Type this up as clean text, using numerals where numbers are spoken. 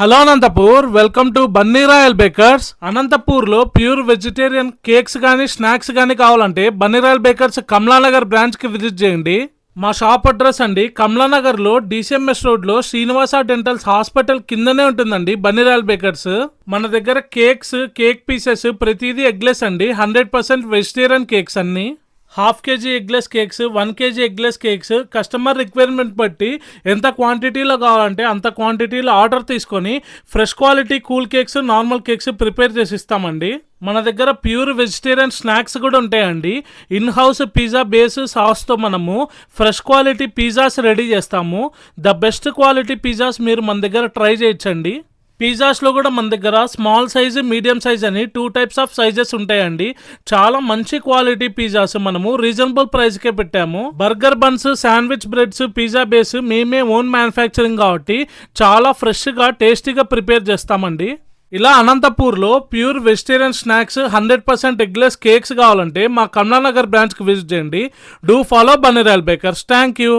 Hello Anantapur, welcome to Bunny Royal Bakers. Anantapur లో pure vegetarian cakes గానీ snacks గానీ కావాలంటే Bunny Royal Bakers Kamalanagar branch కి విజిట్ చేయండి. మా షాప్ అడ్రస్ అండి కమలానగర్ లో డిసిఎంఎస్ రోడ్ లో శ్రీనివాస డెంటల్స్ హాస్పిటల్ కిందనే ఉంటుందండి బన్నీ రాయల్ బేకర్స్. మన దగ్గర కేక్స్, కేక్ పీసెస్ ప్రతిదీ ఎగ్లెస్ అండి. 100% వెజిటేరియన్ కేక్స్ అన్ని. Half KG eggless cakes, 1 KG eggless cakes customer requirement బట్టి ఎంత క్వాంటిటీలో కావాలంటే అంత క్వాంటిటీలో ఆర్డర్ తీసుకొని fresh quality cool cakes, normal cakes prepare చేసి ఇస్తామండి. మన దగ్గర ప్యూర్ వెజిటేరియన్ స్నాక్స్ కూడా ఉంటాయండి. ఇన్ హౌస్ పిజ్జా బేస్ సాస్తో మనము ఫ్రెష్ క్వాలిటీ పిజ్జాస్ రెడీ చేస్తాము. ద బెస్ట్ క్వాలిటీ పిజ్జాస్ మీరు మన దగ్గర ట్రై చేయొచ్చండి. పిజ్జాస్లో కూడా మన దగ్గర స్మాల్ సైజు, మీడియం సైజ్ అని 2 టైప్స్ ఆఫ్ సైజెస్ ఉంటాయండి. చాలా మంచి క్వాలిటీ పిజ్జాస్ మనము రీజనబుల్ ప్రైస్కే పెట్టాము. Burger buns, sandwich breads, pizza base మేమే ఓన్ మ్యానుఫ్యాక్చరింగ్ కాబట్టి చాలా ఫ్రెష్గా టేస్టీగా ప్రిపేర్ చేస్తామండి. ఇలా అనంతపూర్లో pure vegetarian snacks, 100% eggless cakes కావాలంటే మా కమలానగర్ బ్రాంచ్కి విజిట్ చేయండి. Do follow Bunny Royal Bakers. Thank you.